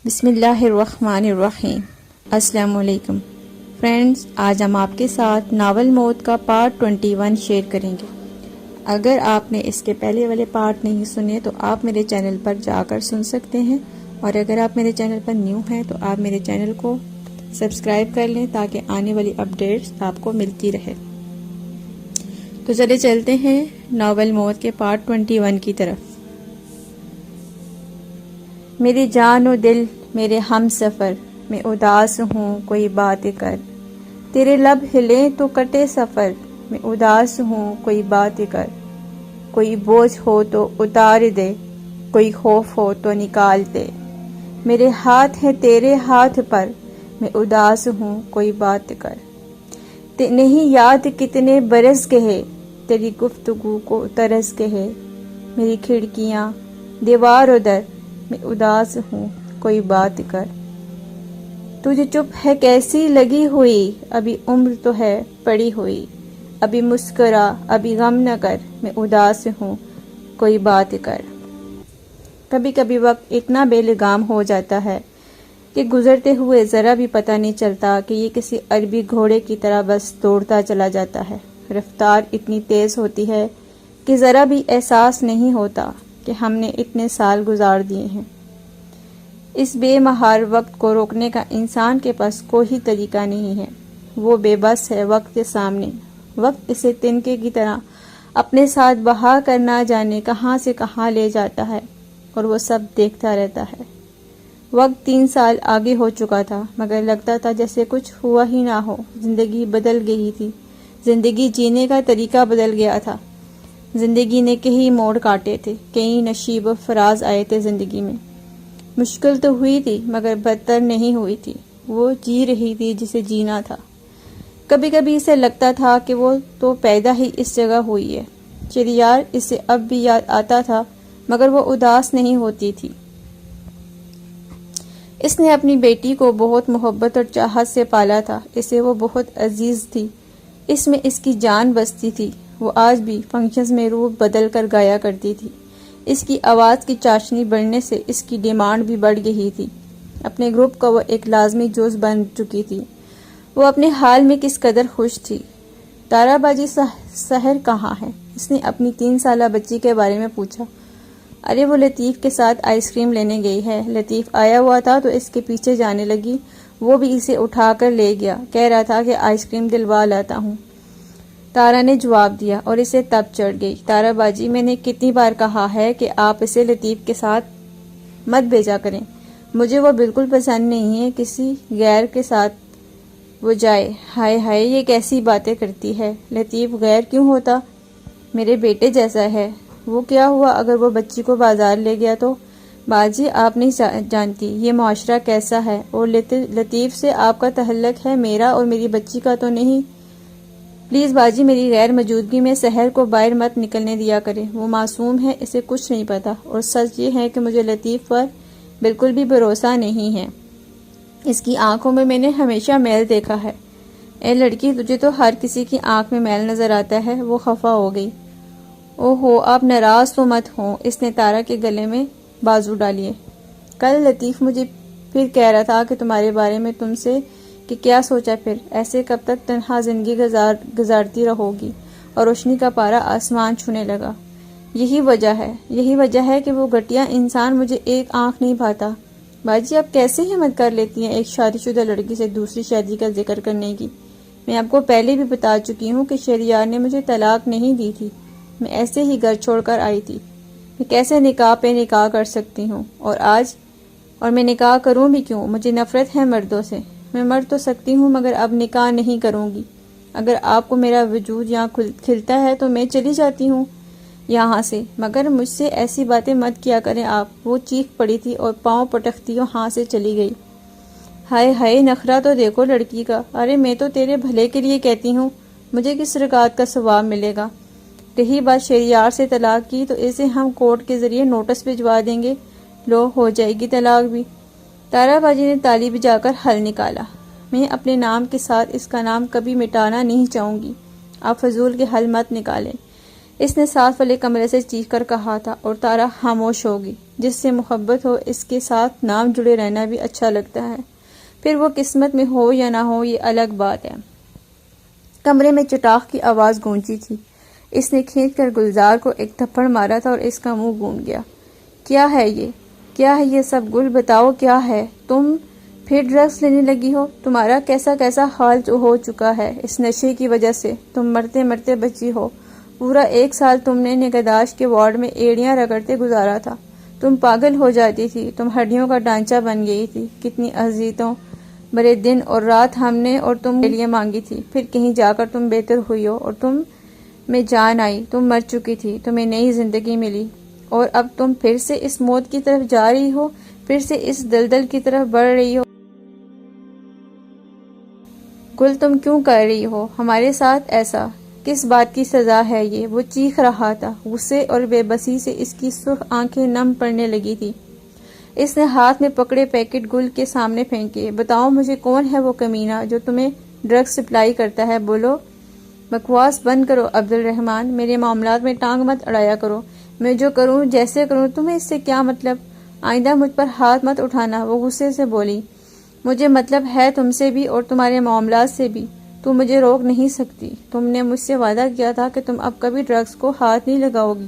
بسم اللہ الرحمن الرحیم۔ السلام علیکم فرینڈز، آج ہم آپ کے ساتھ ناول موت کا پارٹ 21 شیئر کریں گے۔ اگر آپ نے اس کے پہلے والے پارٹ نہیں سنے تو آپ میرے چینل پر جا کر سن سکتے ہیں، اور اگر آپ میرے چینل پر نیو ہیں تو آپ میرے چینل کو سبسکرائب کر لیں تاکہ آنے والی اپڈیٹس آپ کو ملتی رہے۔ تو چلے چلتے ہیں ناول موت کے پارٹ 21 کی طرف۔ میری جان و دل میرے ہم سفر، میں اداس ہوں کوئی بات کر، تیرے لب ہلیں تو کٹے سفر، میں اداس ہوں کوئی بات کر، کوئی بوجھ ہو تو اتار دے، کوئی خوف ہو تو نکال دے، میرے ہاتھ ہیں تیرے ہاتھ پر، میں اداس ہوں کوئی بات کر، نہیں یاد کتنے برس گئے تیری گفتگو کو طرز گئے، میری کھڑکیاں دیوار و در، میں اداس ہوں کوئی بات کر، تجھے چپ ہے کیسی لگی ہوئی، ابھی عمر تو ہے پڑی ہوئی، ابھی مسکرا ابھی غم نہ کر، میں اداس ہوں کوئی بات کر۔ کبھی کبھی وقت اتنا بے لگام ہو جاتا ہے کہ گزرتے ہوئے ذرا بھی پتہ نہیں چلتا کہ یہ کسی عربی گھوڑے کی طرح بس دوڑتا چلا جاتا ہے۔ رفتار اتنی تیز ہوتی ہے کہ ذرا بھی احساس نہیں ہوتا کہ ہم نے اتنے سال گزار دیے ہیں۔ اس بے مہار وقت کو روکنے کا انسان کے پاس کوئی طریقہ نہیں ہے، وہ بے بس ہے وقت کے سامنے۔ وقت اسے تنکے کی طرح اپنے ساتھ بہا کر نہ جانے کہاں سے کہاں لے جاتا ہے، اور وہ سب دیکھتا رہتا ہے۔ وقت 3 سال آگے ہو چکا تھا، مگر لگتا تھا جیسے کچھ ہوا ہی نہ ہو۔ زندگی بدل گئی تھی، زندگی جینے کا طریقہ بدل گیا تھا۔ زندگی نے کئی موڑ کاٹے تھے، کئی نشیب و فراز آئے تھے زندگی میں۔ مشکل تو ہوئی تھی مگر بدتر نہیں ہوئی تھی، وہ جی رہی تھی جسے جینا تھا۔ کبھی کبھی اسے لگتا تھا کہ وہ تو پیدا ہی اس جگہ ہوئی ہے۔ شہریار اسے اب بھی یاد آتا تھا مگر وہ اداس نہیں ہوتی تھی۔ اس نے اپنی بیٹی کو بہت محبت اور چاہت سے پالا تھا، اسے وہ بہت عزیز تھی، اس میں اس کی جان بستی تھی۔ وہ آج بھی فنکشنز میں روپ بدل کر گایا کرتی تھی۔ اس کی آواز کی چاشنی بڑھنے سے اس کی ڈیمانڈ بھی بڑھ گئی تھی۔ اپنے گروپ کا وہ ایک لازمی جز بن چکی تھی۔ وہ اپنے حال میں کس قدر خوش تھی۔ تارا باجی سحر کہاں ہے؟ اس نے اپنی 3 سالہ بچی کے بارے میں پوچھا۔ ارے وہ لطیف کے ساتھ آئس کریم لینے گئی ہے، لطیف آیا ہوا تھا تو اس کے پیچھے جانے لگی، وہ بھی اسے اٹھا کر لے گیا، کہہ رہا تھا کہ آئس کریم دلوا لاتا ہوں۔ تارا نے جواب دیا اور اسے تب چڑھ گئی۔ تارا باجی، میں نے کتنی بار کہا ہے کہ آپ اسے لطیف کے ساتھ مت بھیجا کریں، مجھے وہ بالکل پسند نہیں ہے کسی غیر کے ساتھ وہ جائے۔ ہائے ہائے، یہ کیسی باتیں کرتی ہے، لطیف غیر کیوں ہوتا، میرے بیٹے جیسا ہے۔ وہ کیا ہوا اگر وہ بچی کو بازار لے گیا تو؟ باجی آپ نہیں جانتی یہ معاشرہ کیسا ہے، اور لطیف سے آپ کا تعلق ہے، میرا اور میری بچی کا تو نہیں۔ پلیز باجی میری غیر موجودگی میں سحر کو باہر مت نکلنے دیا کرے، وہ معصوم ہے، اسے کچھ نہیں پتا، اور سچ یہ ہے کہ مجھے لطیف پر بالکل بھی بھروسہ نہیں ہے، اس کی آنکھوں میں نے ہمیشہ میل دیکھا ہے۔ اے لڑکی، تجھے تو ہر کسی کی آنکھ میں میل نظر آتا ہے۔ وہ خفا ہو گئی۔ او ہو، آپ ناراض تو مت ہوں، اس نے تارا کے گلے میں بازو ڈالیے۔ کل لطیف مجھے پھر کہہ رہا تھا کہ تمہارے بارے میں تم سے کہ کیا سوچا پھر، ایسے کب تک تنہا زندگی گزارتی رہو گی، اور روشنی کا پارا آسمان چھونے لگا۔ یہی وجہ ہے کہ وہ گھٹیا انسان مجھے ایک آنکھ نہیں بھاتا۔ باجی آپ کیسے ہمت کر لیتی ہیں ایک شادی شدہ لڑکی سے دوسری شادی کا ذکر کرنے کی؟ میں آپ کو پہلے بھی بتا چکی ہوں کہ شہریار نے مجھے طلاق نہیں دی تھی، میں ایسے ہی گھر چھوڑ کر آئی تھی۔ میں کیسے نکاح پہ نکاح کر سکتی ہوں، اور میں نکاح کروں بھی کیوں؟ مجھے نفرت ہے مردوں سے۔ میں مر تو سکتی ہوں مگر اب نکاح نہیں کروں گی۔ اگر آپ کو میرا وجود یہاں کھلتا ہے تو میں چلی جاتی ہوں یہاں سے، مگر مجھ سے ایسی باتیں مت کیا کریں آپ۔ وہ چیخ پڑی تھی اور پاؤں پٹکتی وہاں سے چلی گئی۔ ہائے ہائے، نخرہ تو دیکھو لڑکی کا۔ ارے میں تو تیرے بھلے کے لیے کہتی ہوں، مجھے کس رکعت کا ثواب ملے گا؟ رہی بات شہریار سے طلاق کی تو اسے ہم کورٹ کے ذریعے نوٹس بھجوا دیں گے، لو ہو جائے گی طلاق بھی۔ تارا باجی نے تالی بجا کر حل نکالا۔ میں اپنے نام کے ساتھ اس کا نام کبھی مٹانا نہیں چاہوں گی، آپ فضول کے حل مت نکالیں۔ اس نے ساتھ والے کمرے سے چیخ کر کہا تھا اور تارا خاموش ہوگی۔ جس سے محبت ہو اس کے ساتھ نام جڑے رہنا بھی اچھا لگتا ہے، پھر وہ قسمت میں ہو یا نہ ہو یہ الگ بات ہے۔ کمرے میں چٹاخ کی آواز گونجی تھی۔ اس نے کھینچ کر گلزار کو ایک تھپڑ مارا تھا اور اس کا منہ گونج گیا۔ کیا ہے یہ سب گل؟ بتاؤ کیا ہے؟ تم پھر ڈرگس لینے لگی ہو؟ تمہارا کیسا حال ہو چکا ہے اس نشے کی وجہ سے؟ تم مرتے مرتے بچی ہو۔ پورا 1 سال تم نے نگہداشت کے وارڈ میں ایڑیاں رگڑتے گزارا تھا۔ تم پاگل ہو جاتی تھی، تم ہڈیوں کا ڈھانچہ بن گئی تھی۔ کتنی اذیتوں بڑے دن اور رات ہم نے اور تم کے لیے مانگی تھی، پھر کہیں جا کر تم بہتر ہوئی ہو اور تم میں جان آئی۔ تم مر چکی تھی، تمہیں نئی زندگی ملی اور اب تم پھر سے اس موت کی طرف جا رہی ہو، پھر سے اس دلدل کی طرف بڑھ رہی ہو۔ گل تم کیوں کر رہی ہو ہمارے ساتھ ایسا؟ کس بات کی سزا ہے یہ؟ وہ چیخ رہا تھا۔ غصے اور بے بسی سے اس کی سرخ آنکھیں نم پڑنے لگی تھی۔ اس نے ہاتھ میں پکڑے پیکٹ گل کے سامنے پھینکے۔ بتاؤ مجھے کون ہے وہ کمینہ جو تمہیں ڈرگ سپلائی کرتا ہے؟ بولو۔ بکواس بند کرو عبد الرحمن، میرے معاملات میں ٹانگ مت اڑایا کرو۔ میں جو کروں جیسے کروں تمہیں اس سے کیا مطلب؟ آئندہ مجھ پر ہاتھ مت اٹھانا، وہ غصے سے بولی۔ مجھے مطلب ہے تم سے بھی اور تمہارے معاملات سے بھی، تم مجھے روک نہیں سکتی۔ تم نے مجھ سے وعدہ کیا تھا کہ تم اب کبھی ڈرگس کو ہاتھ نہیں لگاؤ گی۔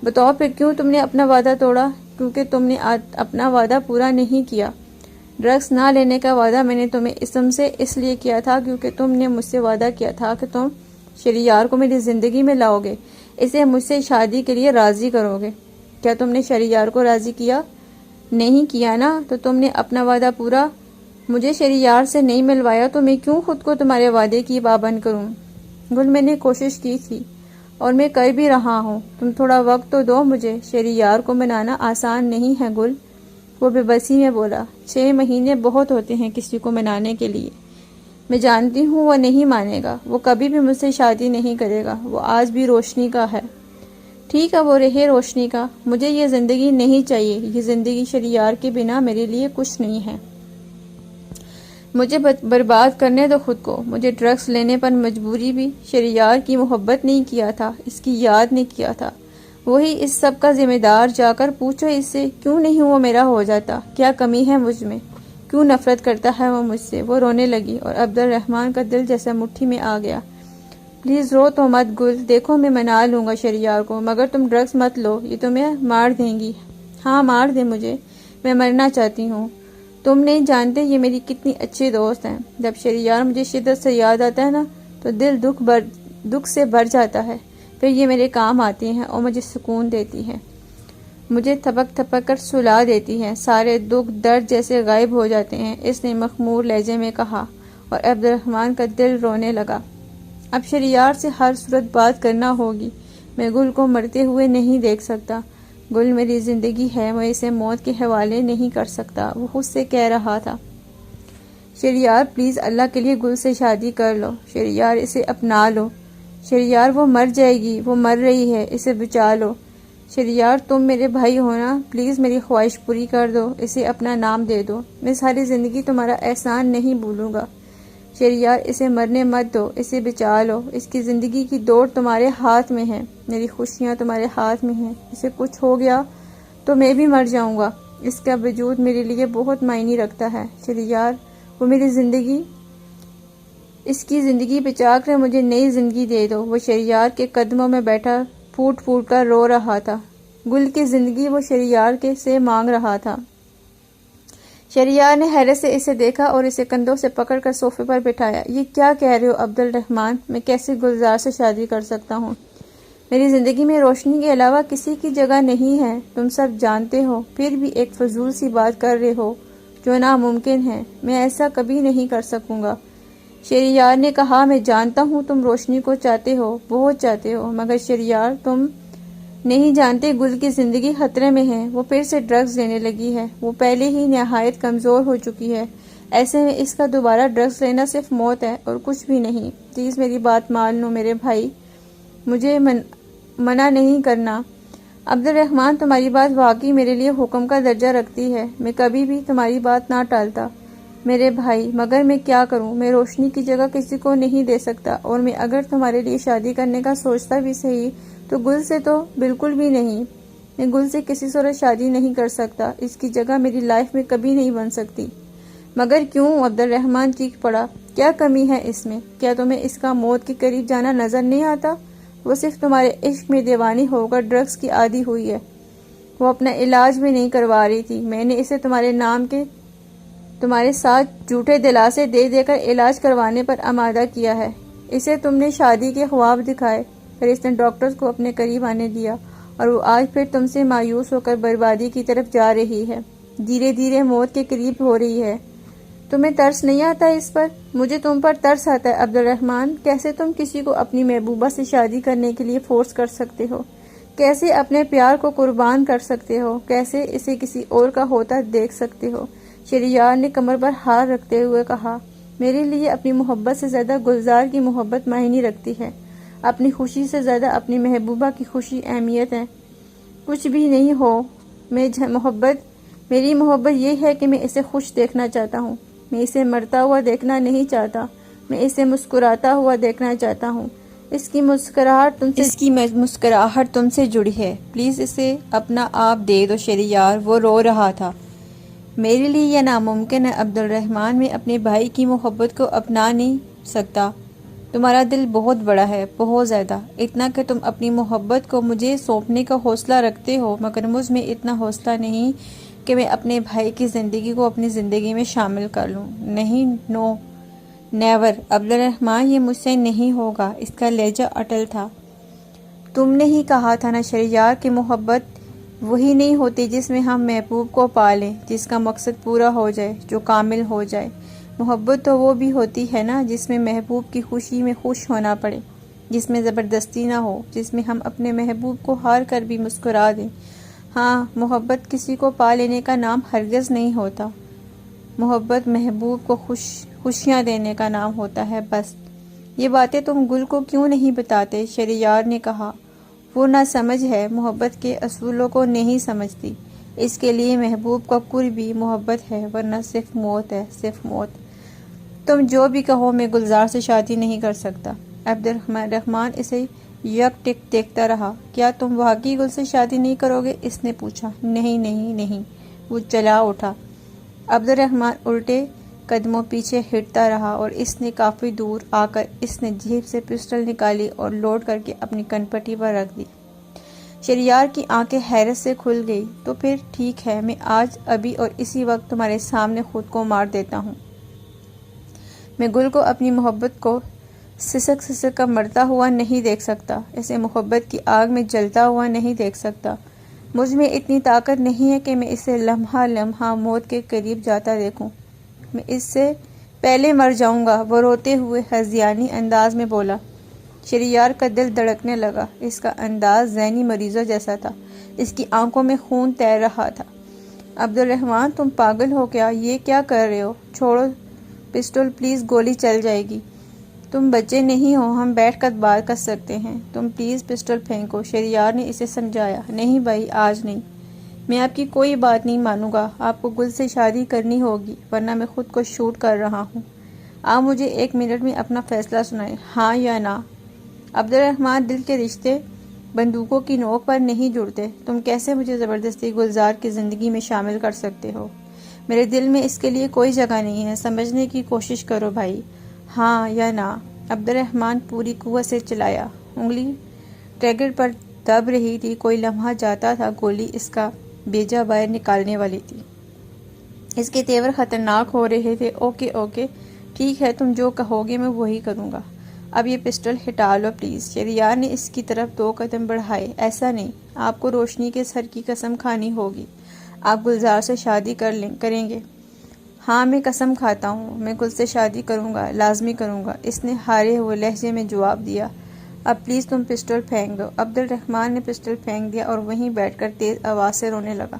بتاؤ پھر کیوں تم نے اپنا وعدہ توڑا؟ کیونکہ تم نے اپنا وعدہ پورا نہیں کیا۔ ڈرگس نہ لینے کا وعدہ میں نے تمہیں اسم سے اس لیے کیا تھا کیونکہ تم نے مجھ سے وعدہ کیا تھا کہ تم شہریار کو میری زندگی میں لاؤ گے، اسے مجھ سے شادی کے لیے راضی کرو گے۔ کیا تم نے شہریار کو راضی کیا؟ نہیں کیا نا، تو تم نے اپنا وعدہ پورا مجھے شہریار سے نہیں ملوایا تو میں کیوں خود کو تمہارے وعدے کی پابند کروں؟ گل میں نے کوشش کی تھی اور میں کر بھی رہا ہوں، تم تھوڑا وقت تو دو مجھے۔ شہریار کو منانا آسان نہیں ہے گل، وہ بے بسی میں بولا۔ 6 مہینے بہت ہوتے ہیں کسی کو منانے کے لیے۔ میں جانتی ہوں وہ نہیں مانے گا، وہ کبھی بھی مجھ سے شادی نہیں کرے گا، وہ آج بھی روشنی کا ہے۔ ٹھیک ہے وہ رہے روشنی کا، مجھے یہ زندگی نہیں چاہیے، یہ زندگی شہریار کے بنا میرے لیے کچھ نہیں ہے۔ مجھے برباد کرنے دو خود کو، مجھے ڈرگس لینے پر مجبوری بھی شہریار کی محبت نہیں کیا تھا، اس کی یاد نے کیا تھا۔ وہی اس سب کا ذمہ دار، جا کر پوچھو اس سے کیوں نہیں وہ میرا ہو جاتا، کیا کمی ہے مجھ میں، کیوں نفرت کرتا ہے وہ مجھ سے۔ وہ رونے لگی اور عبد الرحمن کا دل جیسے مٹھی میں آ گیا۔ پلیز رو تو مت گل، دیکھو میں منا لوں گا شہریار کو، مگر تم ڈرگس مت لو، یہ تمہیں مار دیں گی۔ ہاں مار دے مجھے، میں مرنا چاہتی ہوں۔ تم نہیں جانتے یہ میری کتنی اچھی دوست ہیں۔ جب شہریار مجھے شدت سے یاد آتا ہے نا تو دل دکھ سے بھر جاتا ہے، پھر یہ میرے کام آتی ہیں اور مجھے سکون دیتی ہے، مجھے تھپک تھپک کر سلا دیتی ہے، سارے دکھ درد جیسے غائب ہو جاتے ہیں، اس نے مخمور لہجے میں کہا اور عبد الرحمن کا دل رونے لگا۔ اب شہریار سے ہر صورت بات کرنا ہوگی، میں گل کو مرتے ہوئے نہیں دیکھ سکتا۔ گل میری زندگی ہے، میں اسے موت کے حوالے نہیں کر سکتا، وہ خود سے کہہ رہا تھا۔ شہریار پلیز اللہ کے لیے گل سے شادی کر لو، شہریار اسے اپنا لو، شہریار وہ مر جائے گی، وہ مر رہی ہے، اسے بچا لو۔ شہریار تم میرے بھائی ہونا، پلیز میری خواہش پوری کر دو، اسے اپنا نام دے دو، میں ساری زندگی تمہارا احسان نہیں بھولوں گا۔ شہریار اسے مرنے مت دو، اسے بچا لو، اس کی زندگی کی دوڑ تمہارے ہاتھ میں ہے، میری خوشیاں تمہارے ہاتھ میں ہیں، اسے کچھ ہو گیا تو میں بھی مر جاؤں گا، اس کا وجود میرے لیے بہت معنی رکھتا ہے۔ شہریار وہ میری زندگی، اس کی زندگی بچا کر مجھے نئی زندگی دے دو۔ وہ شہریار کے قدموں میں بیٹھا پھوٹ پھوٹ کر رو رہا تھا۔ گل کی زندگی وہ شہریار کے سے مانگ رہا تھا۔ شہریار نے حیرت سے اسے دیکھا اور اسے کندھوں سے پکڑ کر صوفے پر بٹھایا۔ یہ کیا کہہ رہے ہو عبد الرحمن، میں کیسے گلزار سے شادی کر سکتا ہوں؟ میری زندگی میں روشنی کے علاوہ کسی کی جگہ نہیں ہے، تم سب جانتے ہو، پھر بھی ایک فضول سی بات کر رہے ہو جو ناممکن ہے، میں ایسا کبھی نہیں کر سکوں گا۔ شہریار نے کہا میں جانتا ہوں تم روشنی کو چاہتے ہو، بہت چاہتے ہو، مگر شہریار تم نہیں جانتے گل کی زندگی خطرے میں ہے، وہ پھر سے ڈرگز لینے لگی ہے، وہ پہلے ہی نہایت کمزور ہو چکی ہے، ایسے میں اس کا دوبارہ ڈرگز لینا صرف موت ہے اور کچھ بھی نہیں۔ پلیز میری بات مان لو میرے بھائی، مجھے منع نہیں کرنا۔ عبد الرحمن تمہاری بات واقعی میرے لیے حکم کا درجہ رکھتی ہے، میں کبھی بھی تمہاری بات نہ ٹالتا میرے بھائی، مگر میں کیا کروں، میں روشنی کی جگہ کسی کو نہیں دے سکتا، اور میں اگر تمہارے لیے شادی کرنے کا سوچتا بھی صحیح تو گل سے تو بالکل بھی نہیں، میں گل سے کسی صورت شادی نہیں کر سکتا، اس کی جگہ میری لائف میں کبھی نہیں بن سکتی۔ مگر کیوں؟ عبد الرحمن چیخ پڑا، کیا کمی ہے اس میں؟ کیا تمہیں اس کا موت کے قریب جانا نظر نہیں آتا؟ وہ صرف تمہارے عشق میں دیوانی ہو کر ڈرگز کی عادی ہوئی ہے، وہ اپنا علاج بھی نہیں کروا رہی تھی، میں نے اسے تمہارے نام کے تمہارے ساتھ جھوٹے دلاسے دے دے کر علاج کروانے پر آمادہ کیا ہے۔ اسے تم نے شادی کے خواب دکھائے، پھر اس نے ڈاکٹرز کو اپنے قریب آنے دیا، اور وہ آج پھر تم سے مایوس ہو کر بربادی کی طرف جا رہی ہے، دھیرے دھیرے موت کے قریب ہو رہی ہے۔ تمہیں ترس نہیں آتا اس پر؟ مجھے تم پر ترس آتا ہے عبد الرحمن۔ کیسے تم کسی کو اپنی محبوبہ سے شادی کرنے کے لیے فورس کر سکتے ہو؟ کیسے اپنے پیار کو قربان کر سکتے ہو؟ کیسے اسے کسی اور کا ہوتا دیکھ سکتے ہو؟ شہریار نے کمر پر ہاتھ رکھتے ہوئے کہا، میرے لیے اپنی محبت سے زیادہ گلزار کی محبت معنی رکھتی ہے، اپنی خوشی سے زیادہ اپنی محبوبہ کی خوشی اہمیت ہے۔ کچھ بھی نہیں ہو میری محبت یہ ہے کہ میں اسے خوش دیکھنا چاہتا ہوں، میں اسے مرتا ہوا دیکھنا نہیں چاہتا، میں اسے مسکراتا ہوا دیکھنا چاہتا ہوں۔ اس کی مسکراہٹ تم سے جڑی ہے، پلیز اسے اپنا آپ دے دو شہریار۔ وہ رو رہا تھا۔ میرے لیے یہ ناممکن ہے عبد الرحمن، میں اپنے بھائی کی محبت کو اپنا نہیں سکتا۔ تمہارا دل بہت بڑا ہے، بہت زیادہ، اتنا کہ تم اپنی محبت کو مجھے سونپنے کا حوصلہ رکھتے ہو، مگر مجھ میں اتنا حوصلہ نہیں کہ میں اپنے بھائی کی زندگی کو اپنی زندگی میں شامل کر لوں۔ نہیں، نو، نیور عبد الرحمن، یہ مجھ سے نہیں ہوگا۔ اس کا لہجہ اٹل تھا۔ تم نے ہی کہا تھا نا شہریار کہ محبت وہی نہیں ہوتی جس میں ہم محبوب کو پالیں، جس کا مقصد پورا ہو جائے، جو کامل ہو جائے۔ محبت تو وہ بھی ہوتی ہے نا جس میں محبوب کی خوشی میں خوش ہونا پڑے، جس میں زبردستی نہ ہو، جس میں ہم اپنے محبوب کو ہار کر بھی مسکرا دیں۔ ہاں، محبت کسی کو پا لینے کا نام ہرگز نہیں ہوتا، محبت محبوب کو خوشیاں دینے کا نام ہوتا ہے، بس۔ یہ باتیں تم گل کو کیوں نہیں بتاتے؟ شہریار نے کہا۔ وہ نہ سمجھ ہے، محبت کے اصولوں کو نہیں سمجھتی، اس کے لیے محبوب کا قرب بھی محبت ہے، ورنہ صرف موت ہے، صرف موت۔ تم جو بھی کہو، میں گلزار سے شادی نہیں کر سکتا۔ عبد الرحمن اسے یک ٹک دیکھتا رہا۔ کیا تم واقعی گل سے شادی نہیں کرو گے؟ اس نے پوچھا۔ نہیں نہیں نہیں، وہ چلا اٹھا۔ عبد الرحمن الٹے قدموں پیچھے ہٹتا رہا، اور اس نے کافی دور آ کر اس نے جیب سے پسٹل نکالی اور لوڈ کر کے اپنی کن پٹی پر رکھ دی۔ شہریار کی آنکھیں حیرت سے کھل گئی۔ تو پھر ٹھیک ہے، میں آج ابھی اور اسی وقت تمہارے سامنے خود کو مار دیتا ہوں۔ میں گل کو اپنی محبت کو سسک سسک کر مرتا ہوا نہیں دیکھ سکتا، اسے محبت کی آگ میں جلتا ہوا نہیں دیکھ سکتا۔ مجھ میں اتنی طاقت نہیں ہے کہ میں اسے لمحہ لمحہ موت کے قریب جاتا دیکھوں، میں اس سے پہلے مر جاؤں گا، وہ روتے ہوئے ہذیانی انداز میں بولا۔ شہریار کا دل دھڑکنے لگا، اس کا انداز ذہنی مریضوں جیسا تھا، اس کی آنکھوں میں خون تیر رہا تھا۔ عبد الرحمن، تم پاگل ہو کیا؟ یہ کیا کر رہے ہو؟ چھوڑو پسٹل پلیز، گولی چل جائے گی۔ تم بچے نہیں ہو، ہم بیٹھ کر بات کر سکتے ہیں، تم پلیز پسٹل پھینکو، شہریار نے اسے سمجھایا۔ نہیں بھائی، آج نہیں، میں آپ کی کوئی بات نہیں مانوں گا، آپ کو گل سے شادی کرنی ہوگی، ورنہ میں خود کو شوٹ کر رہا ہوں۔ آپ مجھے 1 منٹ میں اپنا فیصلہ سنائیں، ہاں یا نہ۔ عبد الرحمن، دل کے رشتے بندوقوں کی نوک پر نہیں جڑتے، تم کیسے مجھے زبردستی گلزار کی زندگی میں شامل کر سکتے ہو؟ میرے دل میں اس کے لیے کوئی جگہ نہیں ہے، سمجھنے کی کوشش کرو بھائی، ہاں یا نہ۔ عبد الرحمن پوری قوت سے چلایا، انگلی ٹریگر پر دب رہی تھی، کوئی لمحہ جاتا تھا گولی اس کا بیجا باہر نکالنے والی تھی۔ اس کے تیور خطرناک ہو رہے تھے۔ اوکے اوکے، ٹھیک ہے، تم جو کہو گے میں وہی کروں گا۔ اب یہ پسٹل ہٹا لو پلیز۔ شہریار نے اس کی طرف 2 قدم بڑھائے۔ ایسا نہیں، آپ کو روشنی کے سر کی قسم کھانی ہوگی، آپ گلزار سے شادی کریں گے؟ ہاں، میں قسم کھاتا ہوں، میں گل سے شادی کروں گا، لازمی کروں گا، اس نے ہارے ہوئے لہجے میں جواب دیا۔ اب پلیز تم پسٹل پھینک دو۔ عبد الرحمن نے پسٹل پھینک دیا اور وہیں بیٹھ کر تیز آواز سے رونے لگا۔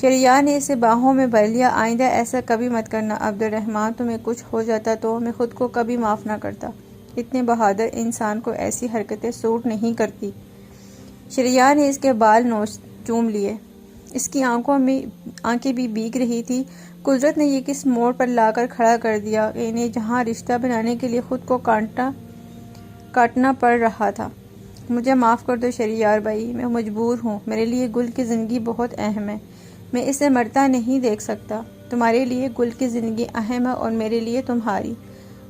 شہریار نے اسے باہوں میں بھر لیا۔ آئندہ ایسا کبھی مت کرنا عبد الرحمن، تمہیں کچھ ہو جاتا تو میں خود کو کبھی معاف نہ کرتا، اتنے بہادر انسان کو ایسی حرکتیں سوٹ نہیں کرتی۔ شہریار نے اس کے بال چوم لیے، اس کی آنکھیں بھی بھیگ رہی تھی۔ قدرت نے یہ کس موڑ پر لا کر کھڑا کر دیا، انہیں جہاں رشتہ بنانے کے لیے خود کو کاٹنا پڑ رہا تھا۔ مجھے معاف کر دو شہریار بھائی، میں مجبور ہوں، میرے لیے گل کی زندگی بہت اہم ہے، میں اسے مرتا نہیں دیکھ سکتا۔ تمہارے لیے گل کی زندگی اہم ہے اور میرے لیے تمہاری۔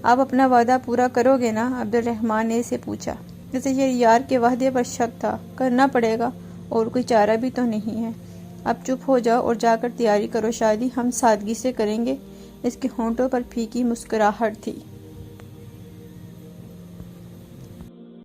آپ اپنا وعدہ پورا کرو گے نا؟ عبد الرحمن نے اسے پوچھا۔ اسے شہریار کے وعدے پر شک تھا۔ کرنا پڑے گا، اور کوئی چارہ بھی تو نہیں ہے۔ اب چپ ہو جاؤ اور جا کر تیاری کرو، شادی ہم سادگی سے کریں گے۔ اس کے ہونٹوں پر پھیکی مسکراہٹ تھی۔